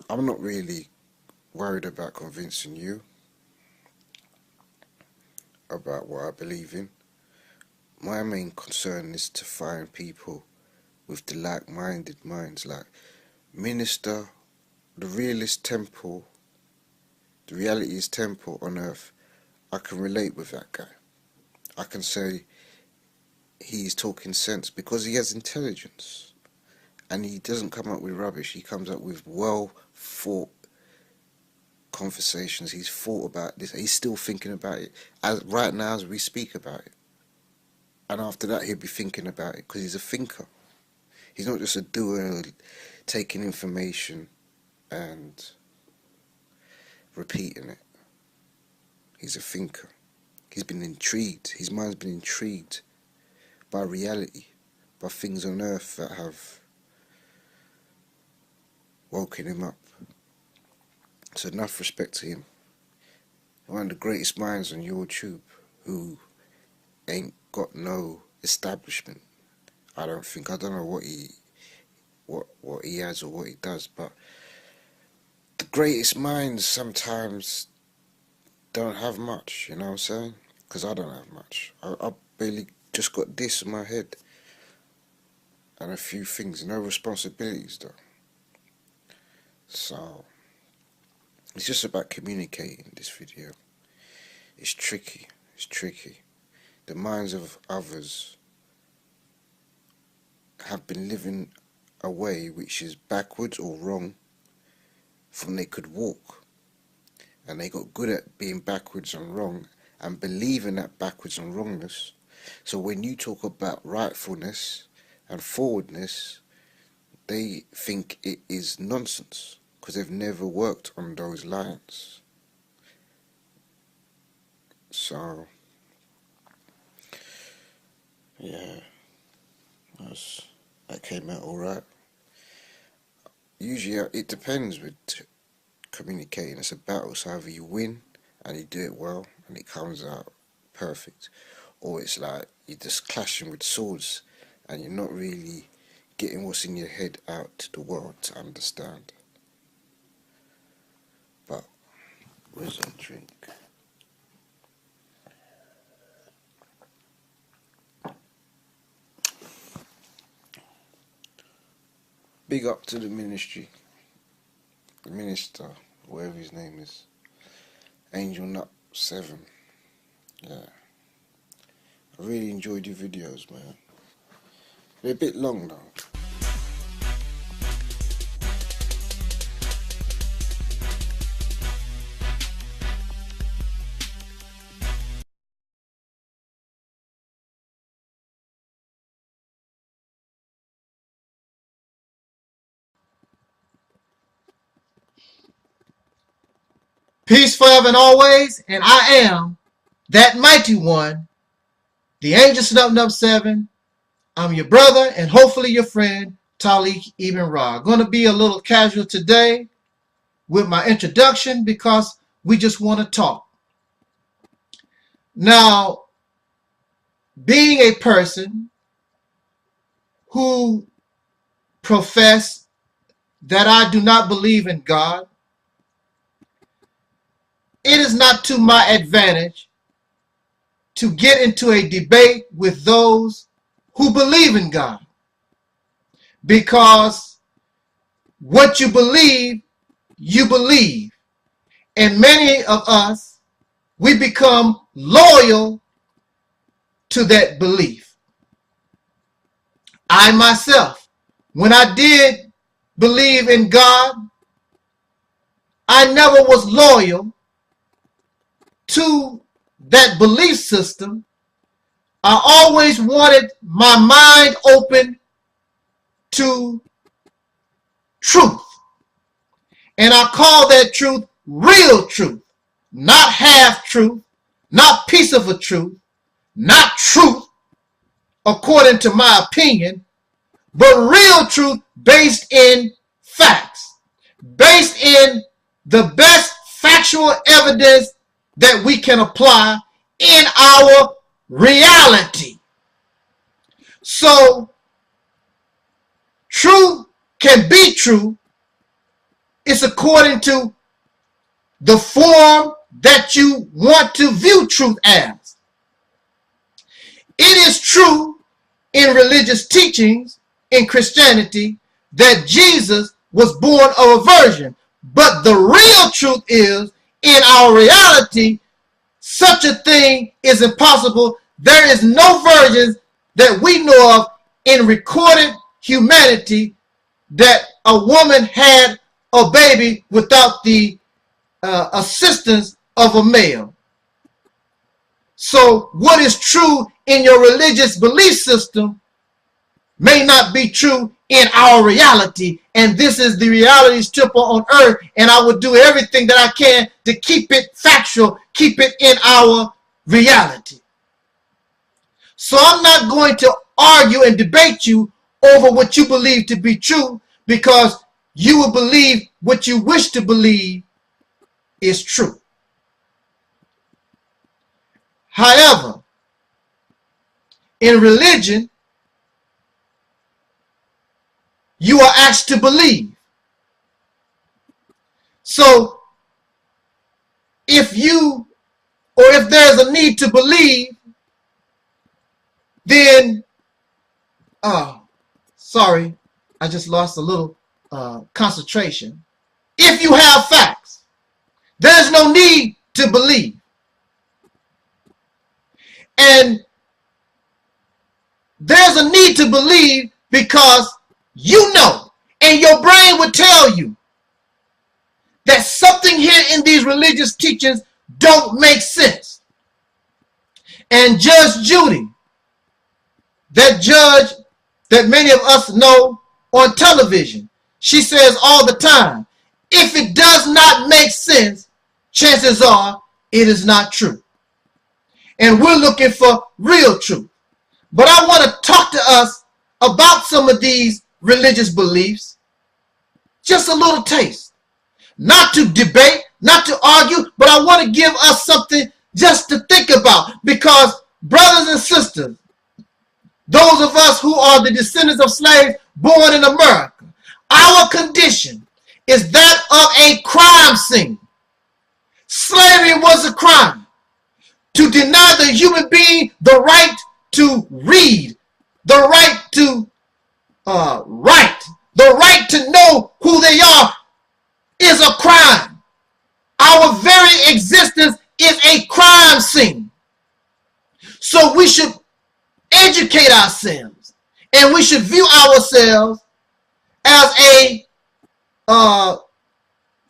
I'm not really worried about convincing you about what I believe in. My main concern is to find people with the like-minded minds, like Minister, the realist temple, the reality's temple on earth. I can relate with that guy. I can say he's talking sense because he has intelligence and he doesn't come up with rubbish. He comes up with well thought conversations. He's thought about this. He's still thinking about it as right now as we speak about it. And after that, he'll be thinking about it because he's a thinker. He's not just a doer taking information and repeating it. He's a thinker. He's been intrigued. His mind's been intrigued by reality, by things on earth that have woken him up. So enough respect to him. One of the greatest minds on YouTube who ain't got no establishment. I don't know what he has or what he does, but the greatest minds sometimes don't have much, you know what I'm saying? Because I don't have much. I barely just got this in my head and a few things, no responsibilities though. So it's just about communicating this video. It's tricky. The minds of others have been living a way which is backwards or wrong from they could walk. And they got good at being backwards and wrong and believing that backwards and wrongness. So when you talk about rightfulness and forwardness, they think it is nonsense because they've never worked on those lines. So yeah, that came out alright. Usually it depends with communicating. It's a battle, so either you win and you do it well and it comes out perfect, or it's like you're just clashing with swords and you're not really getting what's in your head out to the world to understand. But where's that drink? Big up to the ministry, the minister, whatever his name is, Angel Nut 7. Yeah, I really enjoyed your videos, man. They're a bit long though. Peace forever and always, and I am that mighty one, the Angel Snub 7. I'm your brother and hopefully your friend, Taalik Ibn'rad. Going to be a little casual today with my introduction because we just want to talk. Now, being a person who profess that I do not believe in God, it is not to my advantage to get into a debate with those who believe in God, because what you believe, and many of us, we become loyal to that belief. I myself, when I did believe in God, I never was loyal to that belief system. I always wanted my mind open to truth. And I call that truth real truth, not half truth, not piece of a truth, not truth according to my opinion, but real truth based in facts, based in the best factual evidence that we can apply in our reality. So truth can be true It's according to the form that you want to view truth as. It is true in religious teachings in Christianity that Jesus was born of a virgin, but the real truth is, in our reality, such a thing is impossible. There is no virgins that we know of in recorded humanity that a woman had a baby without the assistance of a male. So what is true in your religious belief system may not be true in our reality, and this is the reality temple on earth, and I will do everything that I can to keep it factual, keep it in our reality. So I'm not going to argue and debate you over what you believe to be true, because you will believe what you wish to believe is true. However, in religion, you are asked to believe. So if there's a need to believe, then sorry, I just lost a little concentration. If you have facts, there's no need to believe. And there's a need to believe because you know, and your brain would tell you that something here in these religious teachings don't make sense. And Judge Judy, that judge that many of us know on television, she says all the time, if it does not make sense, chances are it is not true. And we're looking for real truth. But I want to talk to us about some of these religious beliefs. Just a little taste. Not to debate, not to argue, but I want to give us something just to think about. Because, brothers and sisters, those of us who are the descendants of slaves born in America, our condition is that of a crime scene. Slavery was a crime. To deny the human being the right to read, the right to write, the right to know who they are is a crime. Our very existence is a crime scene. So we should educate ourselves, and we should view ourselves as a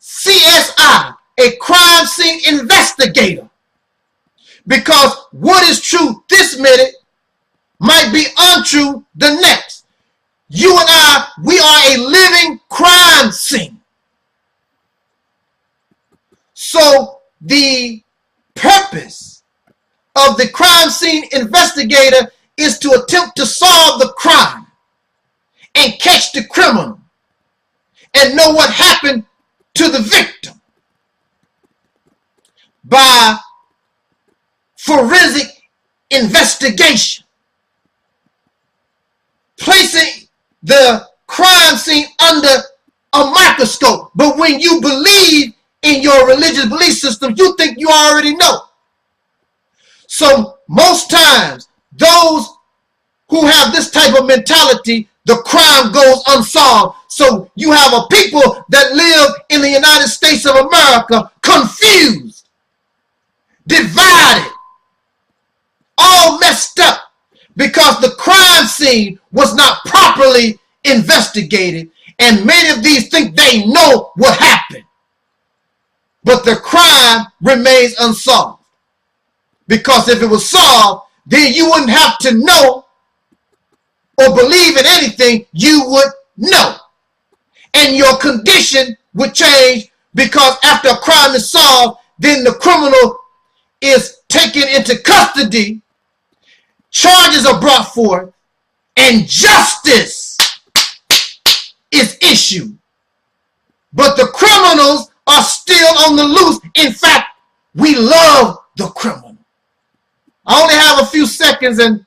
CSI, a crime scene investigator. Because what is true this minute might be untrue the next. You and I, we are a living crime scene. So the purpose of the crime scene investigator is to attempt to solve the crime and catch the criminal and know what happened to the victim by forensic investigation, placing the crime scene under a microscope. But when you believe in your religious belief system, you think you already know. So most times, those who have this type of mentality, the crime goes unsolved. So you have a people that live in the United States of America confused, divided, all messed up because the crime scene was not properly investigated, and many of these think they know what happened, but the crime remains unsolved. Because if it was solved, then you wouldn't have to know or believe in anything. You would know, and your condition would change, because after a crime is solved, then the criminal is taken into custody, charges are brought forth, and justice is issued. But the criminals are still on the loose. In fact, we love the criminal. I only have a few seconds and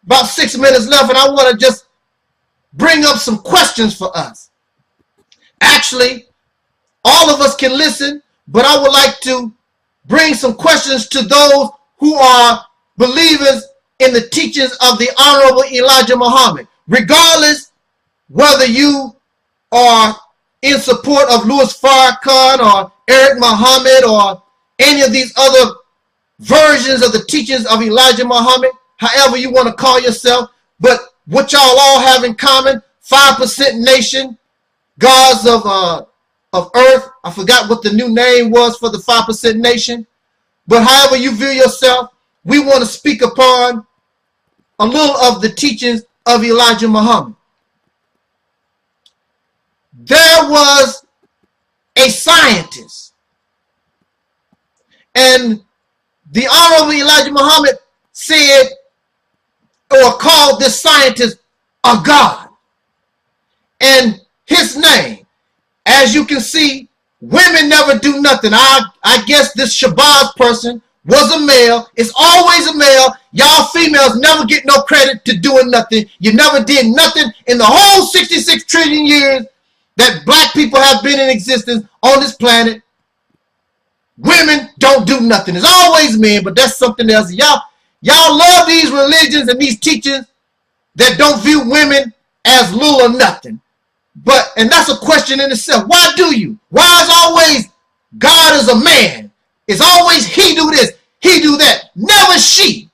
about 6 minutes left, and I want to just bring up some questions for us. Actually, all of us can listen, but I would like to bring some questions to those who are believers in the teachings of the Honorable Elijah Muhammad. Regardless whether you are in support of Louis Farrakhan or Eric Muhammad or any of these other versions of the teachings of Elijah Muhammad, however you want to call yourself, but what y'all all have in common, 5% nation, gods of earth. I forgot what the new name was for the 5% nation, but however you view yourself, we want to speak upon a little of the teachings of Elijah Muhammad. There was a scientist, and the Honorable Elijah Muhammad said, or called this scientist a god. And his name, as you can see, women never do nothing. I guess this Shabazz person was a male. It's always a male. Y'all females never get no credit to doing nothing. You never did nothing in the whole 66 trillion years that black people have been in existence on this planet. Women don't do nothing. It's always men, but that's something else. Y'all love these religions and these teachings that don't view women as little or nothing. And that's a question in itself. Why do you? Why is always God is a man? It's always he do this, he do that. Never she.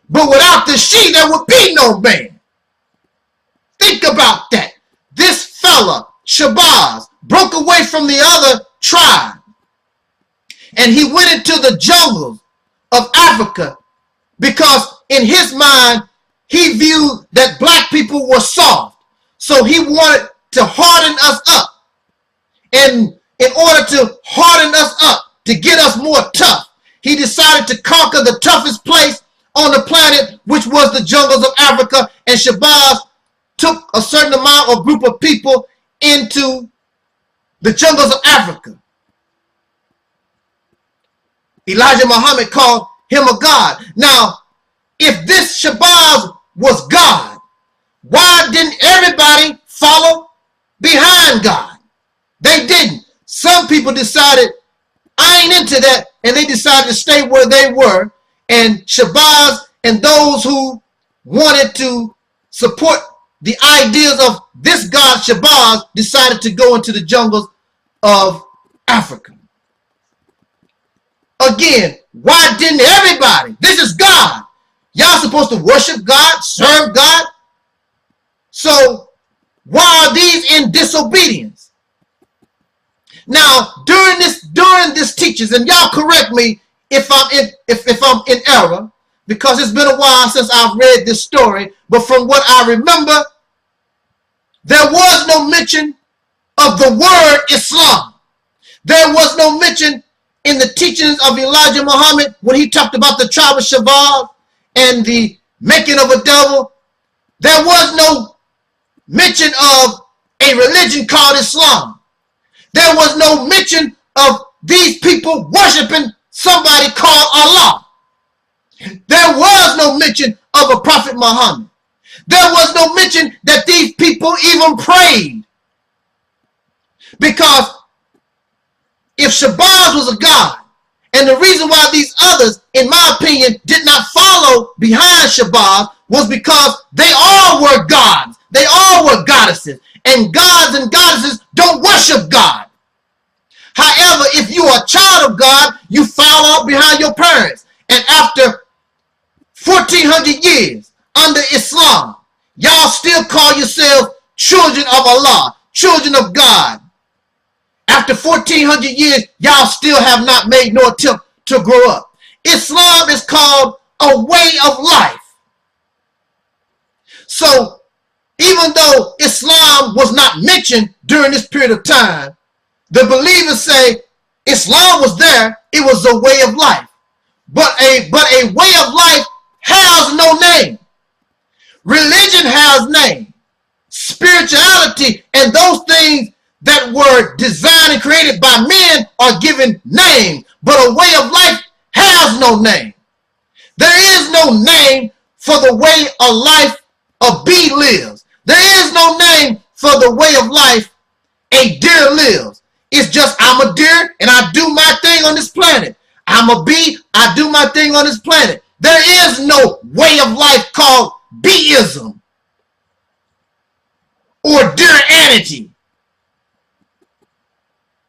But without the she, there would be no man. Think about that. This fella, Shabazz, broke away from the other tribe. And he went into the jungles of Africa because in his mind, he viewed that black people were soft. So he wanted to harden us up. And in order to harden us up, to get us more tough, he decided to conquer the toughest place on the planet, which was the jungles of Africa. And Shabazz took a certain amount or group of people into the jungles of Africa. Elijah Muhammad called him a god. Now, if this Shabazz was God, why didn't everybody follow behind God? They didn't. Some people decided, I ain't into that, and they decided to stay where they were. And Shabazz and those who wanted to support the ideas of this god Shabazz decided to go into the jungles of Africa. Again, why didn't everybody? This is God. Y'all supposed to worship God, serve God. So why are these in disobedience? Now, during this teachings, and y'all correct me if I'm in error, because it's been a while since I've read this story, but from what I remember, there was no mention of the word Islam. There was no mention in the teachings of Elijah Muhammad when he talked about the tribe of Shabazz and the making of a devil. There was no mention of a religion called Islam. There was no mention of these people worshiping somebody called Allah. There was no mention of a Prophet Muhammad. There was no mention that these people even prayed. Because if Shabazz was a god, and the reason why these others, in my opinion, did not follow behind Shabazz was because they all were gods. They all were goddesses. And gods and goddesses don't worship God. However, if you are a child of God, you follow behind your parents. And after 1400 years under Islam, y'all still call yourselves children of Allah, children of God. After 1400 years, y'all still have not made no attempt to grow up. Islam is called a way of life. So even though Islam was not mentioned during this period of time, the believers say Islam was there. It was a way of life. But a way of life has no name. Religion has name. Spirituality and those things that were designed and created by men are given names. But a way of life has no name. There is no name for the way a life a bee lives. There is no name for the way of life a deer lives. It's just I'm a deer and I do my thing on this planet. I'm a bee, I do my thing on this planet. There is no way of life called beeism or deeranity.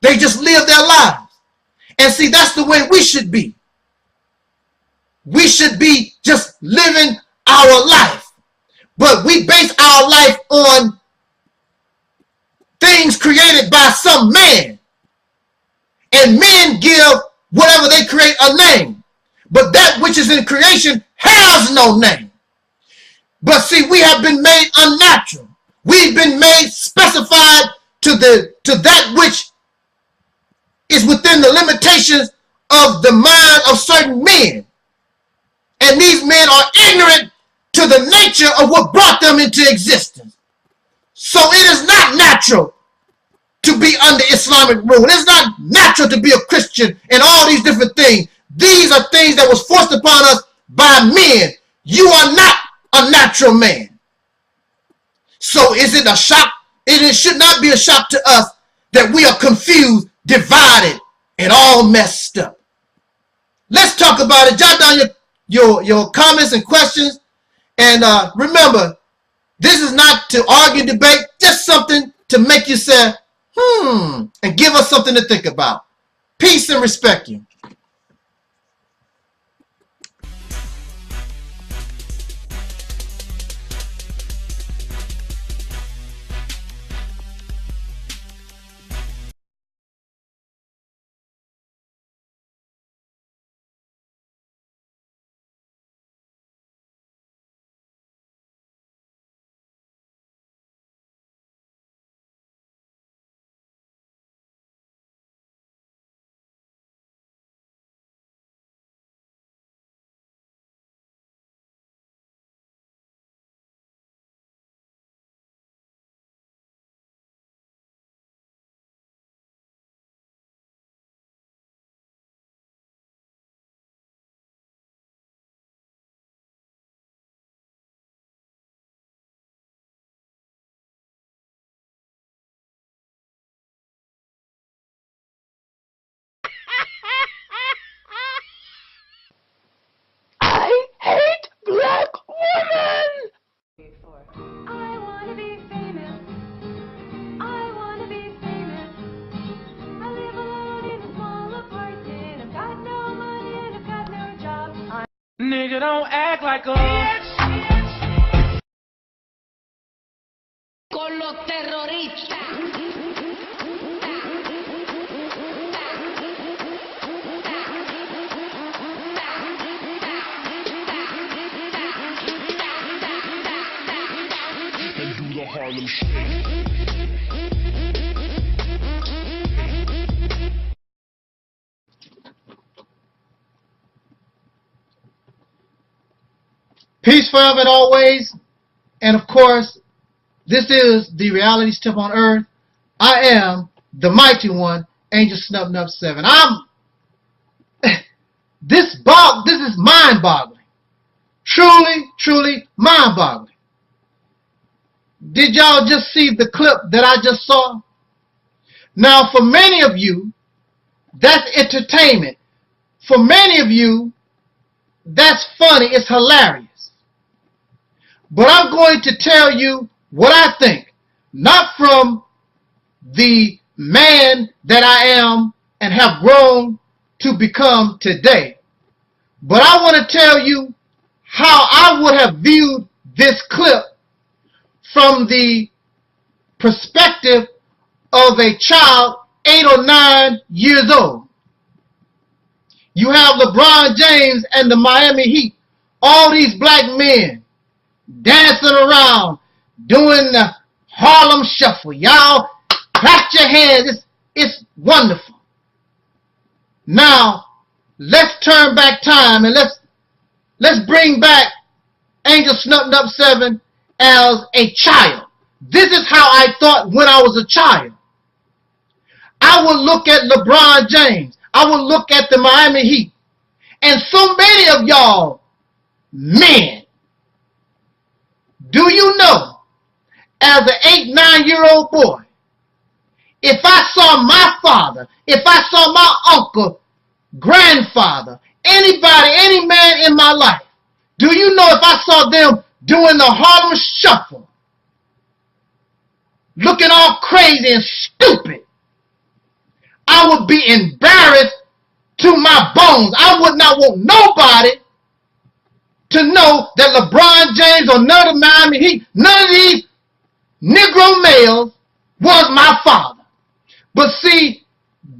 They just live their lives. And see, that's the way we should be. We should be just living our life. But we base our life on things created by some man. And men give whatever they create a name. But that which is in creation has no name. But see, we have been made unnatural. We've been made specified to that which is within the limitations of the mind of certain men. And these men are ignorant to the nature of what brought them into existence. So it is not natural to be under Islamic rule. It's not natural to be a Christian and all these different things. These are things that was forced upon us by men. You are not a natural man. So is it a shock? It should not be a shock to us that we are confused, divided, and all messed up. Let's talk about it. Jot down your comments and questions. And remember, this is not to argue, debate, just something to make you say, and give us something to think about. Peace and respect you. I hate black women! I wanna be famous. I wanna be famous. I live alone in a small apartment. I've got no money and I've got no job. Nigga, don't act like a bitch. Con los terroristas. Harlem Shake. Peace forever and always. And of course, this is the reality step on earth. I am the mighty one, Angel Snub Nub 7. This is mind-boggling. Truly, truly mind-boggling. Did y'all just see the clip that I just saw? Now, for many of you, that's entertainment. For many of you, that's funny. It's hilarious. But I'm going to tell you what I think. Not from the man that I am and have grown to become today. But I want to tell you how I would have viewed this clip from the perspective of a child 8 or 9 years old. You have LeBron James and the Miami Heat, all these black men dancing around, doing the Harlem Shuffle. Y'all clap your hands. It's wonderful. Now, let's turn back time and let's bring back Angel Snub Nub 7 as a child. This is how I thought when I was a child. I would look at LeBron James. I would look at the Miami Heat. And so many of y'all men, do you know, as an 8, 9-year-old boy, if I saw my father, if I saw my uncle, grandfather, anybody, any man in my life, do you know if I saw them doing the Harlem Shuffle, looking all crazy and stupid, I would be embarrassed to my bones. I would not want nobody to know that LeBron James or none of Miami Heat, none of these Negro males was my father. But see,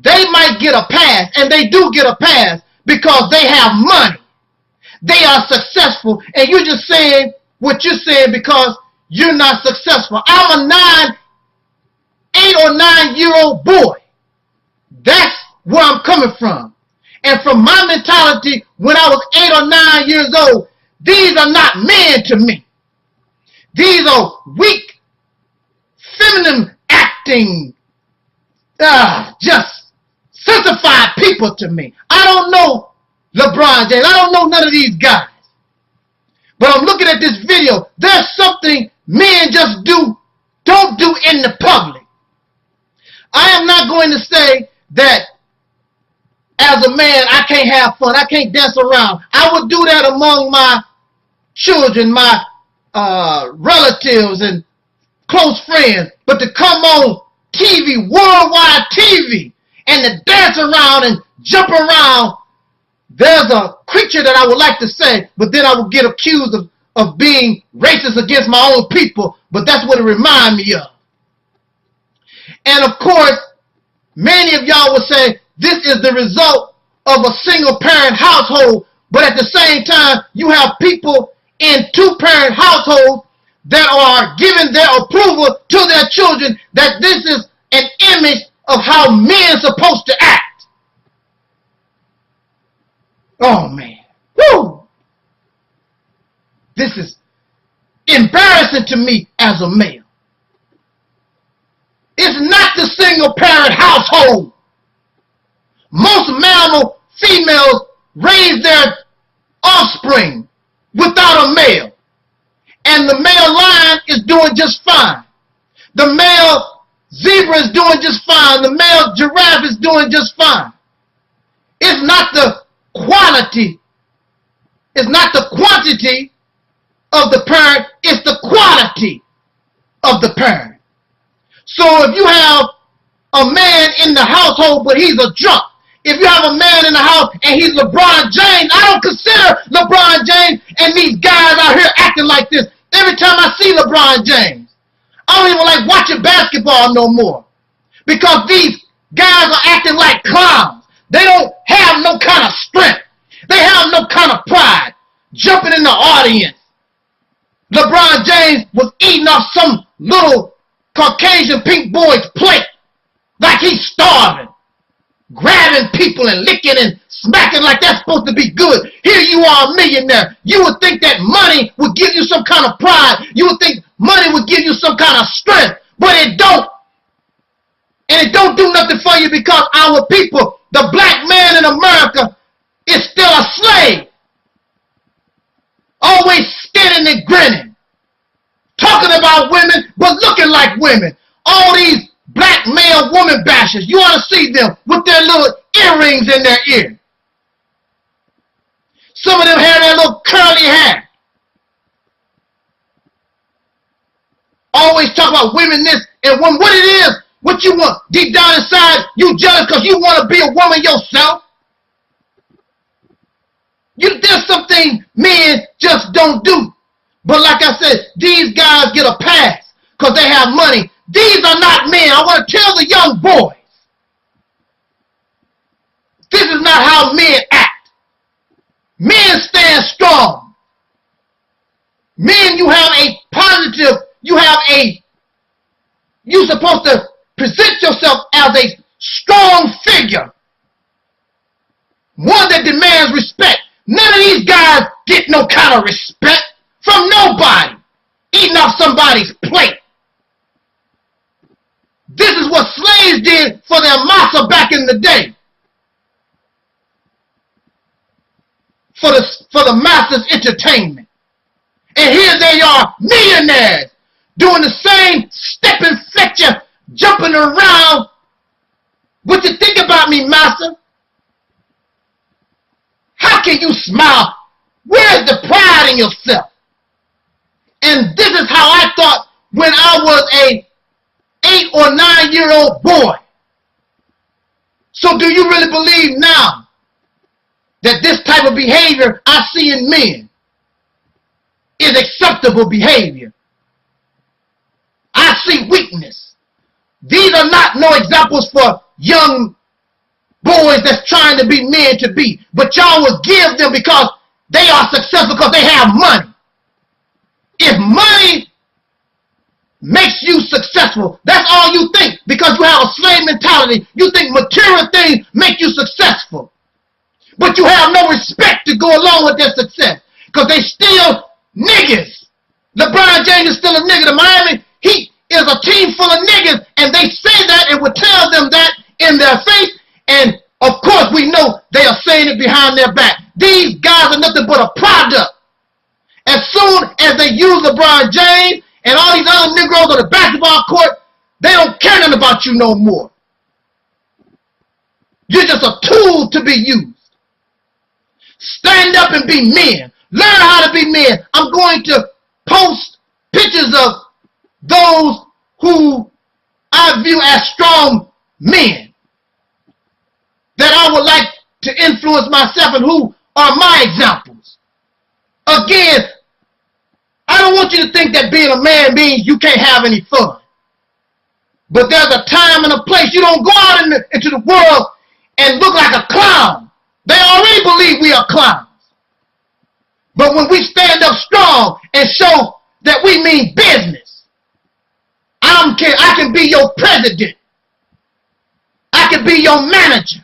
they might get a pass, and they do get a pass because they have money. They are successful, and you're just saying what you're saying because you're not successful. I'm a 8 or 9 year old boy. That's where I'm coming from. And from my mentality when I was 8 or 9 years old, these are not men to me. These are weak, feminine acting, just simplified people to me. I don't know LeBron James. I don't know none of these guys. But I'm looking at this video. There's something men just don't do in the public. I am not going to say that as a man I can't have fun. I can't dance around. I would do that among my children, my relatives and close friends. But to come on TV, worldwide TV, and to dance around and jump around, there's a creature that I would like to say, but then I would get accused of being racist against my own people, but that's what it reminds me of. And of course, many of y'all would say this is the result of a single parent household, but at the same time, you have people in 2-parent households that are giving their approval to their children that this is an image of how men are supposed to act. Oh man, woo! This is embarrassing to me as a male. It's not the single parent household. Most mammal females raise their offspring without a male. And the male lion is doing just fine. The male zebra is doing just fine. The male giraffe is doing just fine. It's not the quality. It's not the quantity of the parent. It's the quality of the parent. So if you have a man in the household but he's a drunk, if you have a man in the house and he's LeBron James, I don't consider LeBron James and these guys out here acting like this. Every time I see LeBron James, I don't even like watching basketball no more. Because these guys are acting like clowns. They don't have no kind of strength. They have no kind of pride. Jumping in the audience. LeBron James was eating off some little Caucasian pink boy's plate like he's starving. Grabbing people and licking and smacking like that's supposed to be good. Here you are, a millionaire. You would think that money would give you some kind of pride. You would think money would give you some kind of strength. But it don't. And it don't do nothing for you because our people, the black man in America, is still a slave. Always skinning and grinning. Talking about women, but looking like women. All these black male woman bashers, you ought to see them with their little earrings in their ear. Some of them have their little curly hair. Always talk about women this and women. What it is, what you want. Deep down inside, you jealous because you want to be a woman yourself. There's something men just don't do. But like I said, these guys get a pass because they have money. These are not men. I want to tell the young boys. This is not how men act. Men stand strong. Men, you have a positive, you're supposed to present yourself as a strong figure. One that demands respect. None of these guys get no kind of respect from nobody. Eating off somebody's plate. This is what slaves did for their massa back in the day. For the master's entertainment. And here they are, millionaires, doing the same stepping fetcher, jumping around What you think about me, master? How can you smile? Where's the pride in yourself? And this is how I thought when I was a 8 or 9-year-old boy. So do you really believe now that this type of behavior I see in men is acceptable behavior? I see weakness. These are not no examples for young boys that's trying to be men to be. But y'all will give them because they are successful because they have money. If money makes you successful, that's all you think, because you have a slave mentality. You think material things make you successful. But you have no respect to go along with their success because they still niggas. LeBron James is still a nigga. The Miami Heat is a team full of niggas, and they say that and would tell them that in their face, and of course we know they are saying it behind their back. These guys are nothing but a product. As soon as they use LeBron James and all these other Negroes on the basketball court, they don't care nothing about you no more. You're just a tool to be used. Stand up and be men. Learn how to be men. I'm going to post pictures of those who I view as strong men that I would like to influence myself and who are my examples. Again, I don't want you to think that being a man means you can't have any fun. But there's a time and a place. You don't go out into the world and look like a clown. They already believe we are clowns. But when we stand up strong and show that we mean business, I can be your president. I can be your manager.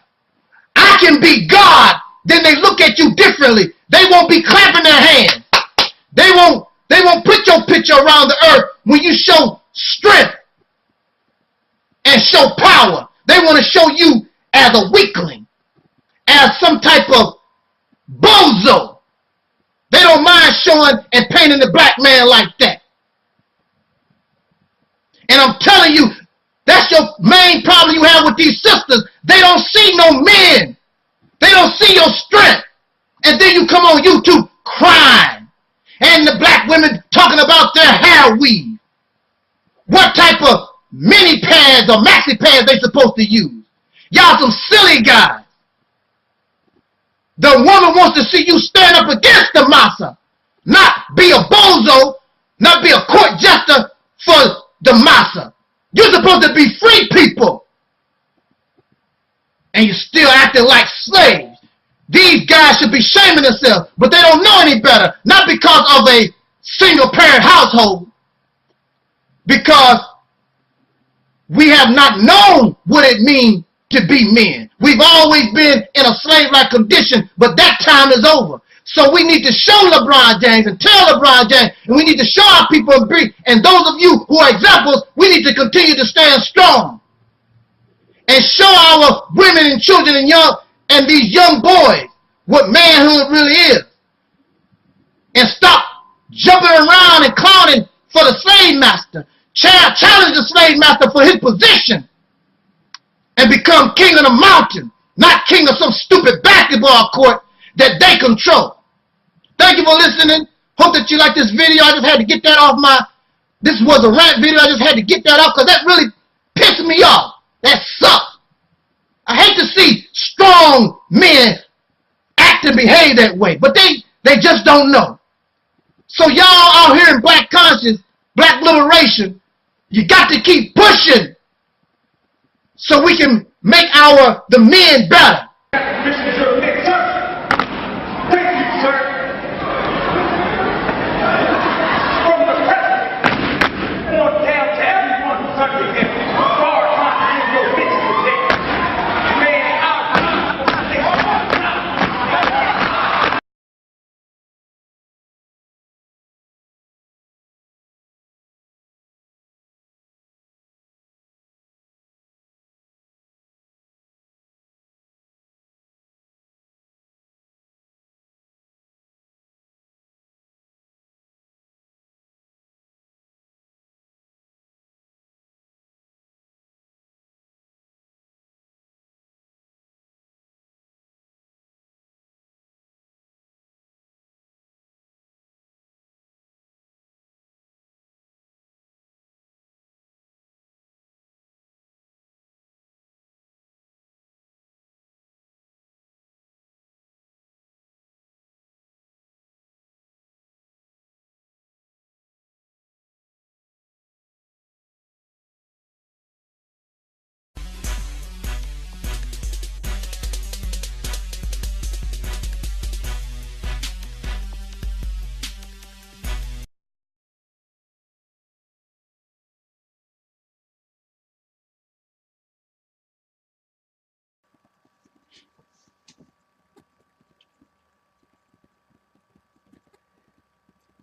I can be God. Then they look at you differently. They won't be clapping their hands. They won't put your picture around the earth when you show strength and show power. They want to show you as a weakling, as some type of bozo. They don't mind showing and painting the black man like that. And I'm telling you, that's your main problem you have with these sisters. They don't see no men. They don't see your strength. And then you come on YouTube crying. And the black women talking about their hair weave. What type of mini pads or maxi pads they supposed to use? Y'all some silly guys. The woman wants to see you stand up against the massa. Not be a bozo. Not be a court jester for the massa. You're supposed to be free people. And you're still acting like slaves. These guys should be shaming themselves, but they don't know any better. Not because of a single-parent household. Because we have not known what it means to be men. We've always been in a slave-like condition, but that time is over. So we need to show LeBron James and tell LeBron James, and we need to show our people and bring, and those of you who are examples, we need to continue to stand strong and show our women and children and these young boys what manhood really is, and stop jumping around and clowning for the slave master. Challenge the slave master for his position and become king of the mountain, not king of some stupid basketball court that they control. Thank you for listening. Hope that you like this video. I just had to get that off this was a rant video. I just had to get that off because that really pissed me off. That sucks. I hate to see strong men act and behave that way, but they just don't know. So y'all out here in black conscience, black liberation, you got to keep pushing so we can make the men better.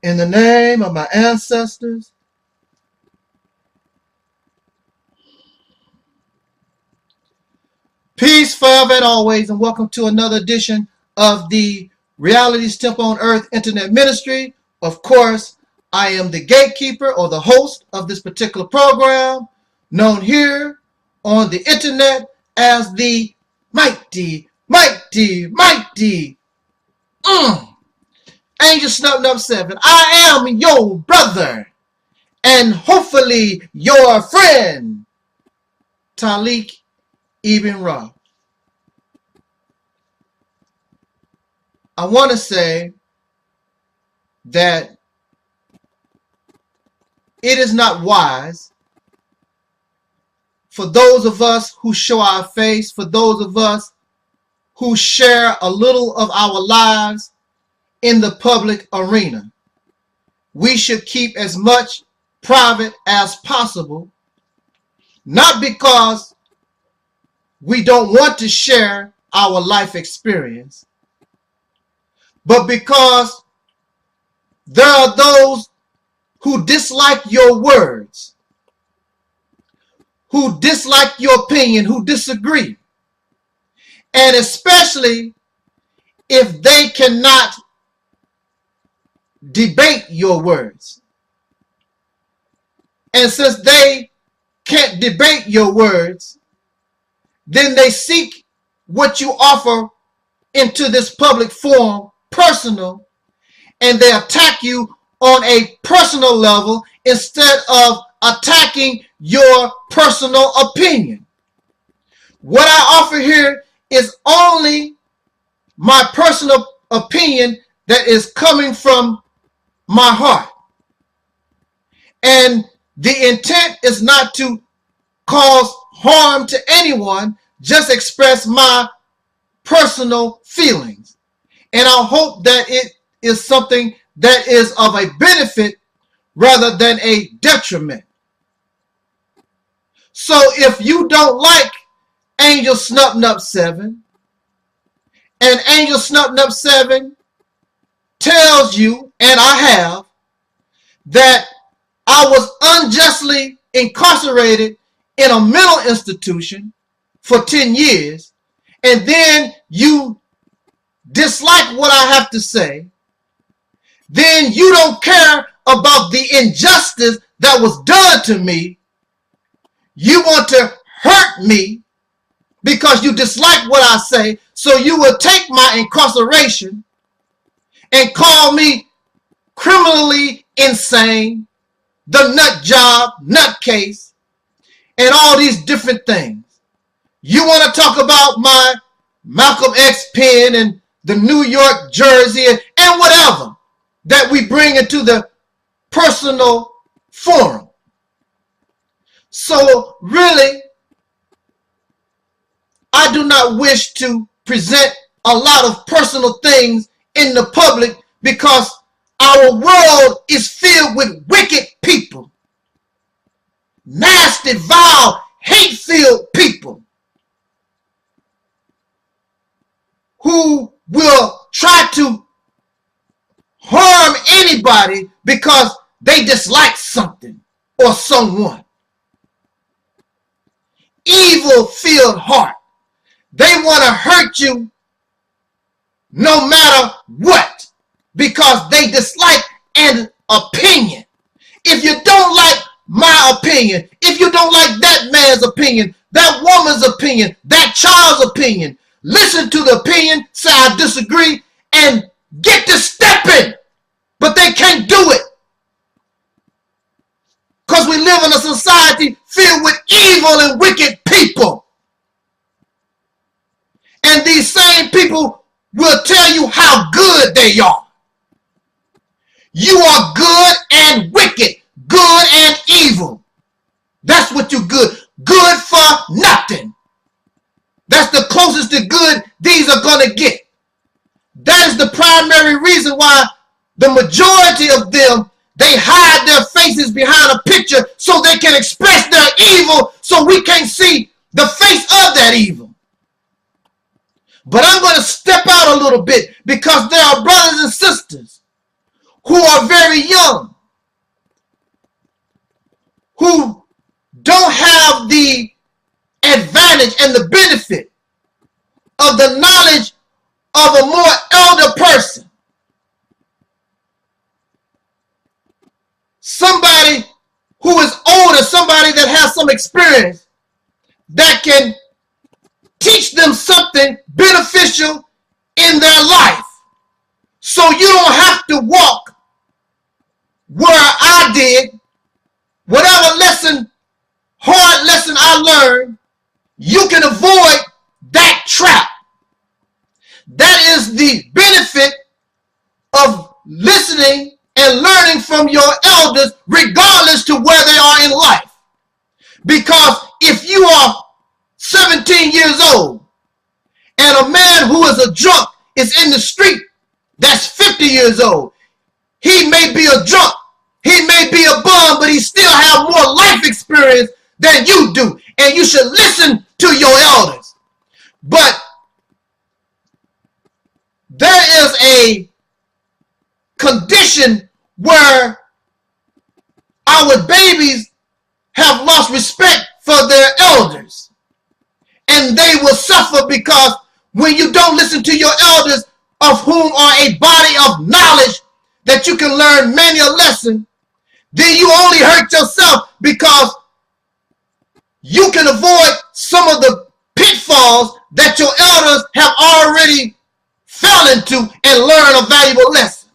In the name of my ancestors, peace forever and always, and welcome to another edition of the Reality's Temple on Earth Internet Ministry. Of course, I am the gatekeeper or the host of this particular program, known here on the internet as the mighty Angel Snub 7. I am your brother and hopefully your friend, Taalik Ibn'rad. I want to say that it is not wise for those of us who show our face, for those of us who share a little of our lives in the public arena. We should keep as much private as possible, not because we don't want to share our life experience, but because there are those who dislike your words, who dislike your opinion, who disagree. And especially if they cannot debate your words. And since they can't debate your words, then they seek what you offer into this public forum personal, and they attack you on a personal level instead of attacking your personal opinion. What I offer here is only my personal opinion that is coming from my heart. And the intent is not to cause harm to anyone, just express my personal feelings. And I hope that it is something that is of a benefit rather than a detriment. So if you don't like Angel Snub 7, and Angel Snub 7 tells you, and I have, that I was unjustly incarcerated in a mental institution for 10 years, and then you dislike what I have to say, then you don't care about the injustice that was done to me. You want to hurt me because you dislike what I say, so you will take my incarceration and call me criminally insane, the nut job, nutcase, and all these different things. You want to talk about my Malcolm X pen and the New York jersey and whatever that we bring into the personal forum. So really, I do not wish to present a lot of personal things in the public because our world is filled with wicked people, nasty, vile, hate-filled people who will try to harm anybody because they dislike something or someone. Evil-filled heart. They want to hurt you no matter what because they dislike an opinion. If you don't like my opinion, if you don't like that man's opinion, that woman's opinion, that child's opinion, listen to the opinion, say I disagree, and get to stepping. But they can't do it. Because we live in a society filled with evil and wicked people. And these same people will tell you how good they are. You are good and wicked, good and evil. That's what you're good. Good for nothing. That's the closest to good these are going to get. That is the primary reason why the majority of them, they hide their faces behind a picture so they can express their evil so we can't see the face of that evil. But I'm going to step out a little bit because there are brothers and sisters who are very young, who don't have the advantage and the benefit of the knowledge of a more elder person. Somebody who is older, somebody that has some experience that can teach them something beneficial in their life. So you don't have to walk where I did. Whatever lesson, hard lesson I learned, you can avoid that trap. That is the benefit of listening and learning from your elders, regardless to where they are in life. Because if you are 17 years old and a man who is a drunk is in the street that's 50 years old, he may be a drunk, he may be a bum, but he still have more life experience than you do. And you should listen to your elders. But there is a condition where our babies have lost respect for their elders. And they will suffer because when you don't listen to your elders, of whom are a body of knowledge that you can learn many a lesson, then you only hurt yourself, because you can avoid some of the pitfalls that your elders have already fell into and learn a valuable lesson.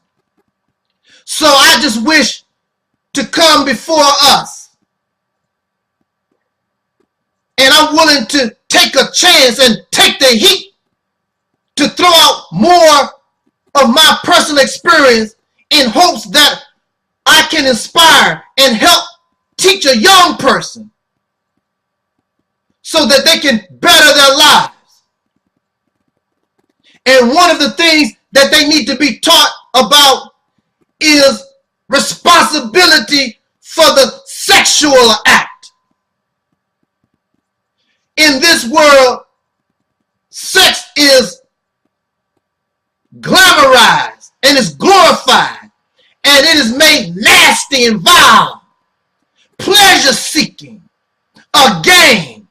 So I just wish to come before us, and I'm willing to take a chance and take the heat to throw out more of my personal experience in hopes that I can inspire and help teach a young person so that they can better their lives. And one of the things that they need to be taught about is responsibility for the sexual act. In this world, sex is glamorized and is glorified, and it is made nasty and vile, pleasure seeking, a game.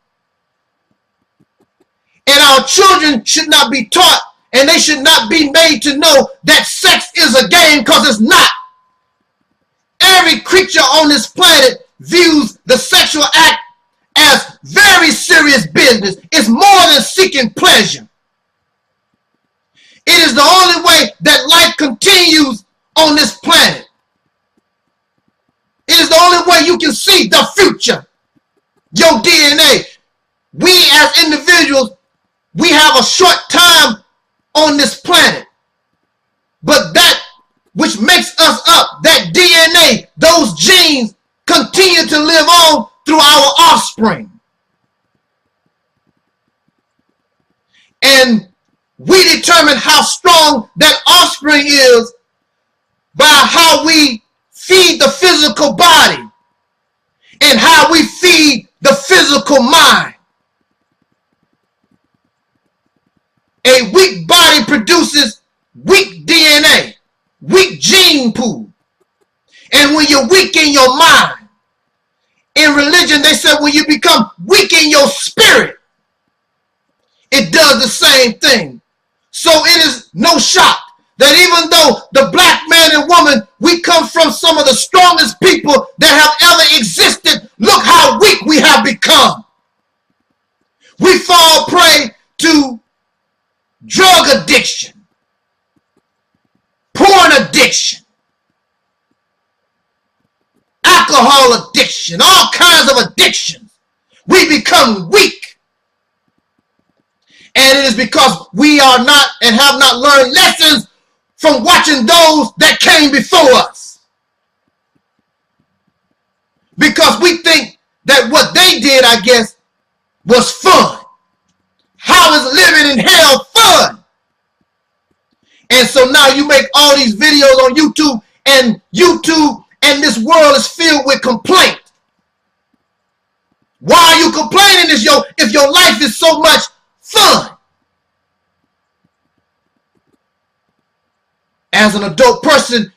And our children should not be taught, and they should not be made to know that sex is a game, because it's not. Every creature on this planet views the sexual act as very serious business. It's more than seeking pleasure. It is the only way that life continues on this planet. It is the only way you can see the future, your DNA. We as individuals, we have a short time on this planet. But that which makes us up, that DNA, those genes, continue to live on through our offspring. And we determine how strong that offspring is by how we feed the physical body and how we feed the physical mind. A weak body produces weak DNA, weak gene pool. And when you're weak in your mind, in religion they said when you become weak in your spirit, it does the same thing. So it is no shock that even though the black man and woman, we come from some of the strongest people that have ever existed, look how weak we have become. We fall prey to drug addiction, porn addiction, alcohol addiction, all kinds of addictions. We become weak. And it is because we are not and have not learned lessons from watching those that came before us. Because we think that what they did, I guess, was fun. How is living in hell fun? And so now you make all these videos on YouTube and this world is filled with complaint. Why are you complaining if your life is so much fun? As an adult person,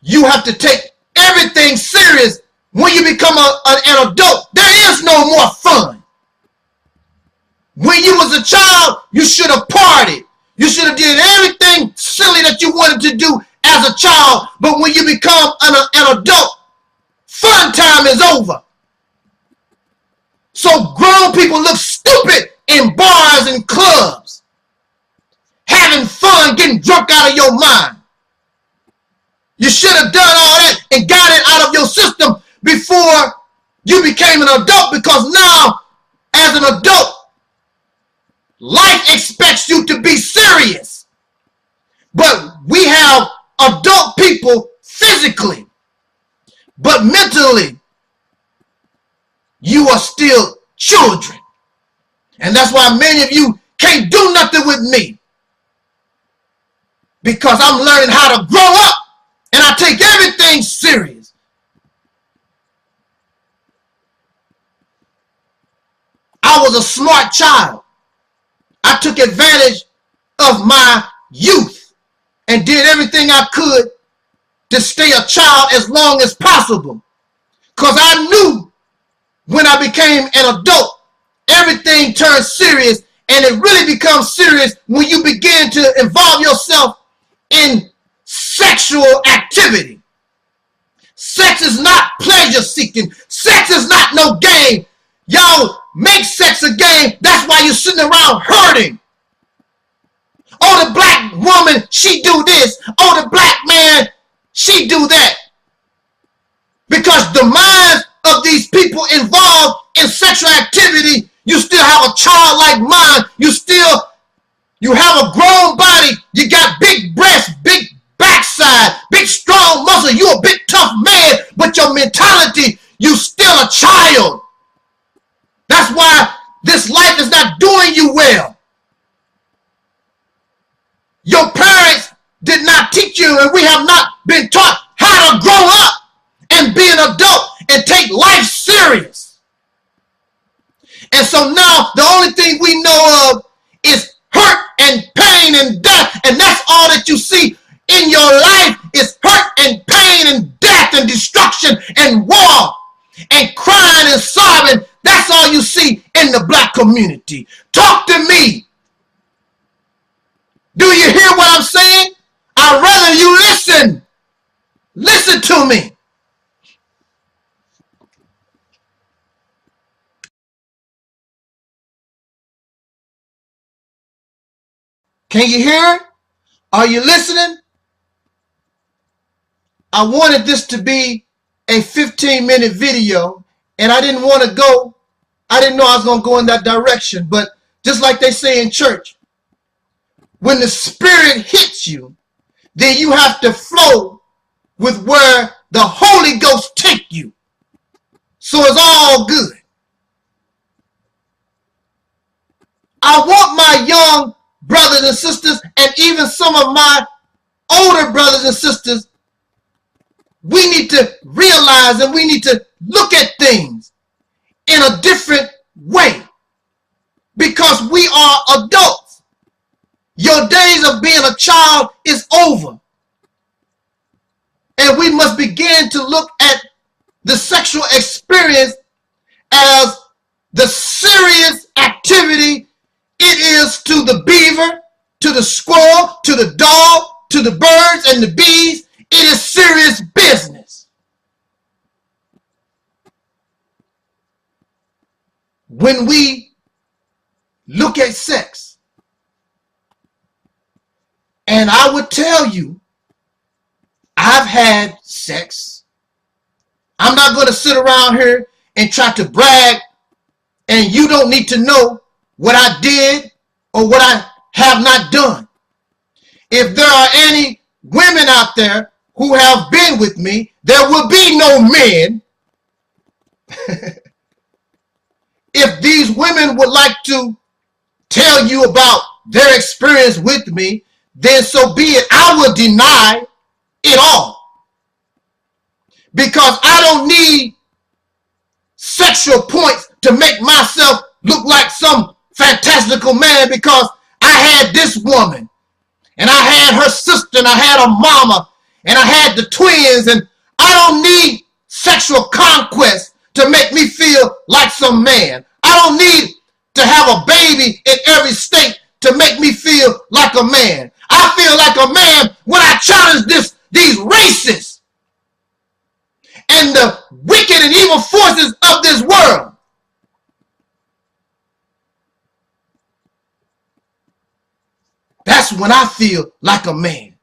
you have to take everything serious when you become an adult. There is no more fun. When you was a child, you should have partied. You should have did everything silly that you wanted to do as a child. But when you become an adult, fun time is over. So grown people look stupid in bars and clubs, having fun, getting drunk out of your mind. You should have done all that and got it out of your system before you became an adult, because now, as an adult, life expects you to be serious. But we have adult people physically, but mentally, you are still children. And that's why many of you can't do nothing with me, because I'm learning how to grow up and I take everything serious. I was a smart child. I took advantage of my youth and did everything I could to stay a child as long as possible, because I knew when I became an adult, everything turned serious, and it really becomes serious when you begin to involve yourself in sexual activity. Sex is not pleasure seeking. Sex is not no game. Y'all make sex a game. That's why you're sitting around hurting. Oh, the black woman, she do this. Oh, the black man, she do that. Because the minds of these people involved in sexual activity, you still have a childlike mind. You have a grown body. You got big breasts, big backside, big strong muscle. You a big tough man, but your mentality, you still a child. That's why this life is not doing you well. Your parents did not teach you, and we have not been taught how to grow up and be an adult and take life serious. And so now the only thing we know of is hurt and pain and death, and that's all that you see in your life is hurt and pain and death and destruction and war and crying and sobbing. That's all you see in the black community. Talk to me. Do you hear what I'm saying? I'd rather you listen. Listen to me. Can you hear? Are you listening? I wanted this to be a 15-minute video, and I didn't want to go. I didn't know I was going to go in that direction, but just like they say in church, when the Spirit hits you, then you have to flow with where the Holy Ghost take you. So it's all good. I want my young brothers and sisters, and even some of my older brothers and sisters, we need to realize and we need to look at things in a different way, because we are adults. Your days of being a child is over. And we must begin to look at the sexual experience as the serious activity it is to the beaver, to the squirrel, to the dog, to the birds and the bees. It is serious business. When we look at sex, and I would tell you, I've had sex. I'm not going to sit around here and try to brag, and you don't need to know what I did or what I have not done. If there are any women out there who have been with me, there will be no men. If these women would like to tell you about their experience with me, then so be it. I will deny it all, because I don't need sexual points to make myself look like some fantastical man, because I had this woman, and I had her sister, and I had a mama, and I had the twins, and I don't need sexual conquest to make me feel like some man. I don't need to have a baby in every state to make me feel like a man. I feel like a man when I challenge these racists and the wicked and evil forces of this world. That's when I feel like a man.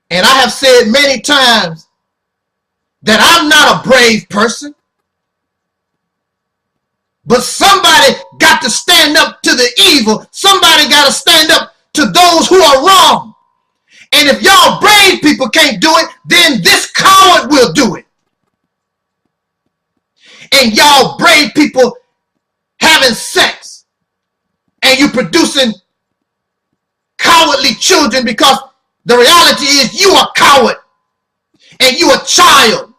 And I have said many times that I'm not a brave person, but somebody got to stand up to the evil. Somebody got to stand up to those who are wrong. And if y'all brave people can't do it, then this coward will do it. And y'all brave people having sex, and you producing cowardly children, because the reality is you are a coward and you a child,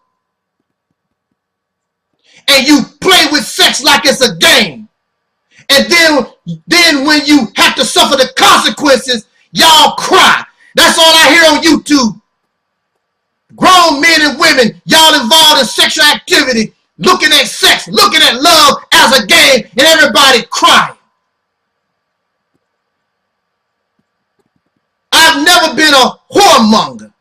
and you play with sex like it's a game. And then when you have to suffer the consequences, y'all cry. That's all I hear on YouTube. Grown men and women, y'all involved in sexual activity, looking at sex, looking at love as a game, and everybody crying. I've never been a whoremonger.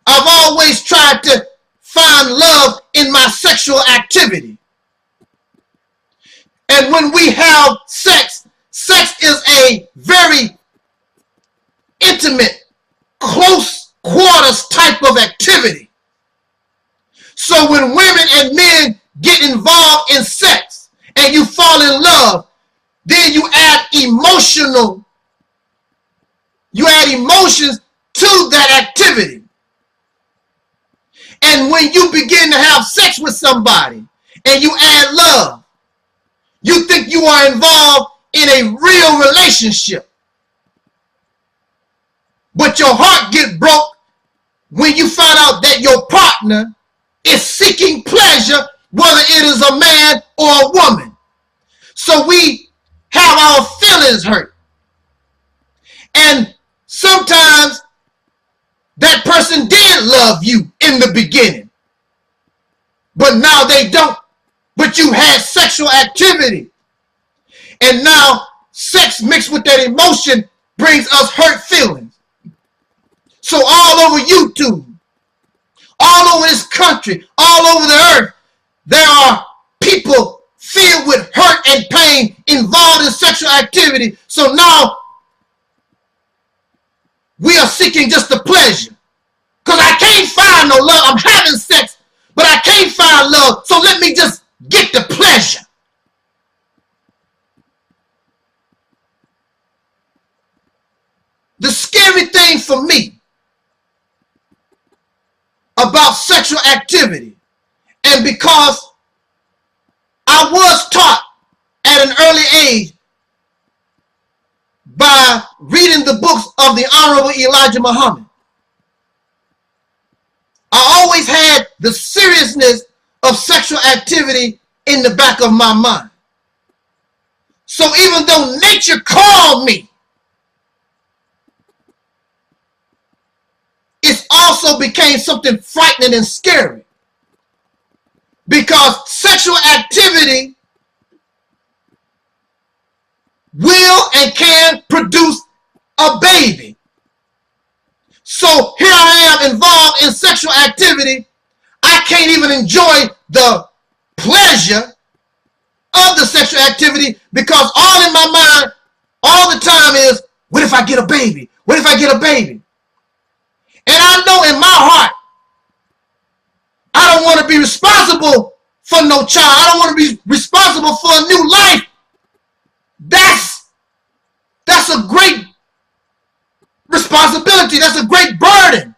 I've always tried to find love in my sexual activity. And when we have sex, sex is a very intimate, close quarters type of activity. So when women and men get involved in sex and you fall in love, then you add emotions to that activity. And when you begin to have sex with somebody and you add love, you think you are involved in a real relationship. But your heart gets broke when you find out that your partner is seeking pleasure, whether it is a man or a woman. So we have our feelings hurt. And sometimes that person did love you in the beginning, but now they don't. But you had sexual activity, and now sex mixed with that emotion brings us hurt feelings. So all over YouTube, all over this country, all over the earth, there are people filled with hurt and pain involved in sexual activity. So now we are seeking just the pleasure. Because I can't find no love. I'm having sex, but I can't find love. So let me just get the pleasure. The scary thing for me about sexual activity, and because I was taught at an early age by reading the books of the Honorable Elijah Muhammad, I always had the seriousness of sexual activity in the back of my mind. So even though nature called me, it also became something frightening and scary. Because sexual activity will and can produce a baby. So here I am involved in sexual activity. I can't even enjoy the pleasure of the sexual activity because all in my mind all the time is, what if I get a baby? What if I get a baby? And I know in my heart, I don't want to be responsible for no child. I don't want to be responsible for a new life. That's a great responsibility. That's a great burden.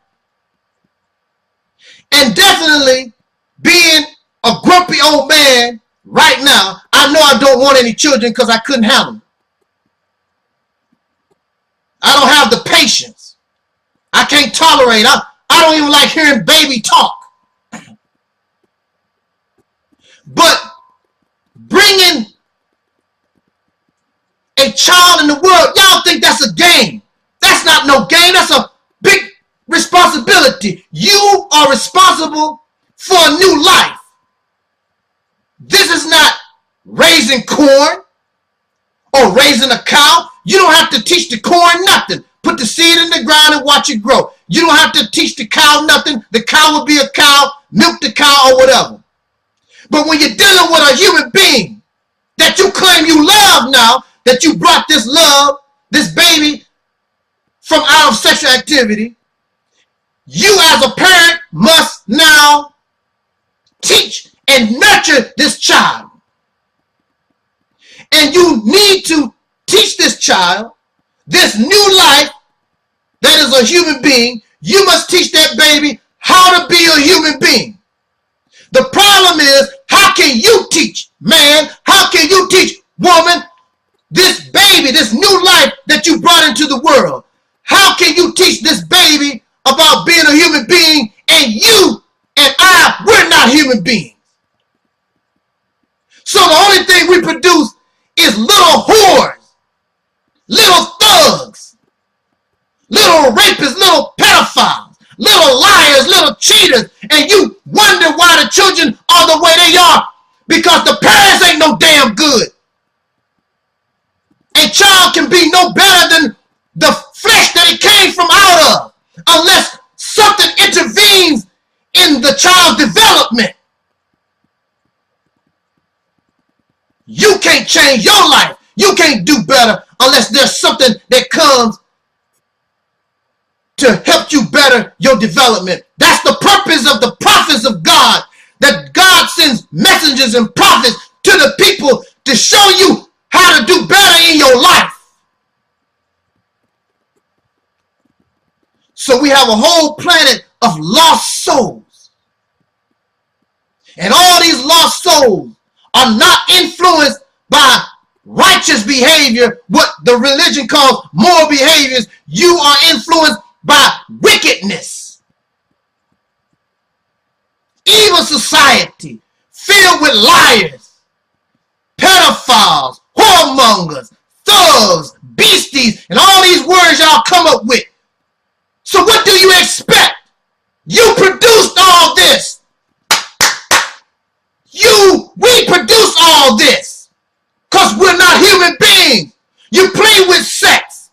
And definitely being a grumpy old man right now, I know I don't want any children because I couldn't have them. I don't have the patience. I can't tolerate. I don't even like hearing baby talk. But bringing a child in the world, y'all think that's a game. That's not no game. That's a big responsibility. You are responsible for a new life. This is not raising corn or raising a cow. You don't have to teach the corn nothing. Put the seed in the ground and watch it grow. You don't have to teach the cow nothing. The cow will be a cow, milk the cow or whatever. But when you're dealing with a human being that you claim you love now, that you brought this love, this baby from out of sexual activity, you as a parent must now teach and nurture this child. And you need to teach this child this new life that is a human being. You must teach that baby how to be a human being. The problem is, how can you teach man, how can you teach woman, this baby, this new life that you brought into the world? How can you teach this baby about being a human being, and you and I, we're not human beings? So the only thing we produce is little whores, little thugs, little rapists, little pedophiles, little liars, little cheaters, and you wonder why the children are the way they are, because the parents ain't no damn good. A child can be no better than the flesh that it came from out of, unless something intervenes in the child's development. You can't change your life. You can't do better unless there's something that comes to help you better your development. That's the purpose of the prophets of God, that God sends messengers and prophets to the people to show you how to do better in your life. So we have a whole planet of lost souls. And all these lost souls are not influenced by righteous behavior, what the religion calls moral behaviors. You are influenced by wickedness. Evil society filled with liars, pedophiles, whoremongers, thugs, beasties, and all these words y'all come up with. So what do you expect? You produced all this. We produce all this because we're not human beings. You play with sex.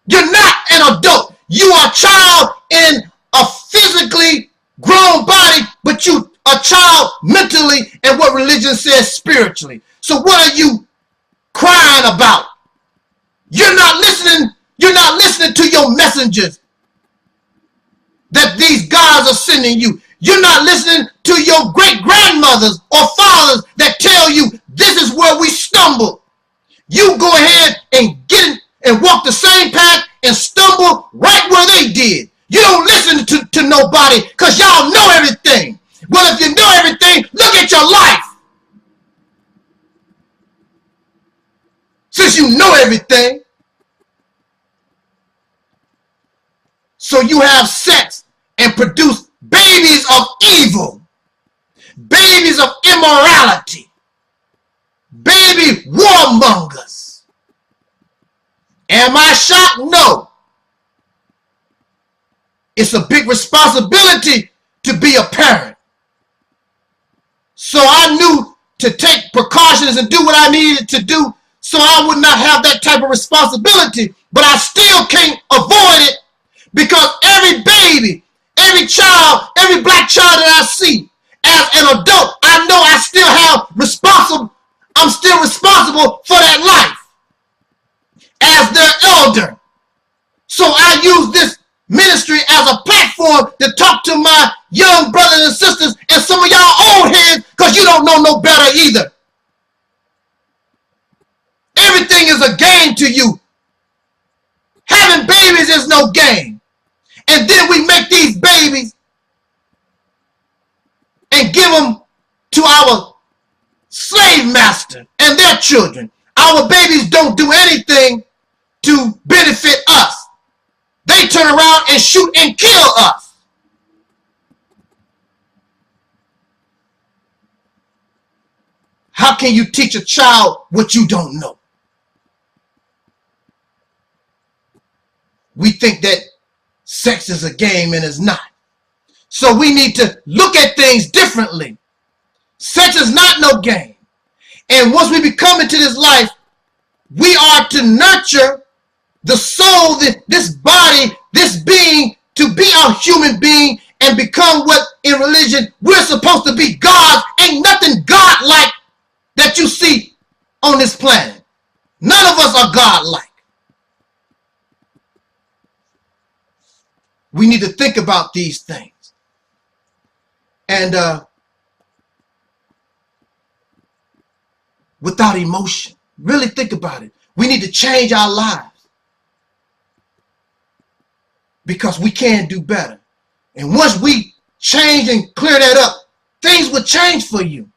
You're not an adult. You are a child in a physically grown body, but you a child mentally, and what religion says spiritually. So what are you crying about? You're not listening to your messengers that these gods are sending you. You're not listening to your great-grandmothers or fathers that tell you this is where we stumble. You go ahead and walk the same path and stumble right where they did. You don't listen to nobody because y'all know everything. Well, if you know everything, look at your life. Since you know everything. So you have sex and produce babies of evil, babies of immorality, baby warmongers. Am I shocked? No. It's a big responsibility to be a parent. So I knew to take precautions and do what I needed to do so I would not have that type of responsibility. But I still can't avoid it, because every baby, every child, every black child that I see as an adult, I know I still have I'm still responsible for that life as their elder. So I use this ministry as a platform to talk to my young brothers and sisters and some of y'all old heads, because you don't know no better either. Everything is a game to you. Having babies is no game. And then we make these babies and give them to our slave master and their children. Our babies don't do anything to benefit us. They turn around and shoot and kill us. How can you teach a child what you don't know? We think that sex is a game and it's not. So we need to look at things differently. Sex is not no game. And once we become into this life, we are to nurture the soul, this body, this being, to be a human being and become what in religion we're supposed to be. God. Ain't nothing God-like that you see on this planet. None of us are God-like. We need to think about these things. And without emotion, really think about it. We need to change our lives because we can do better. And once we change and clear that up, things will change for you.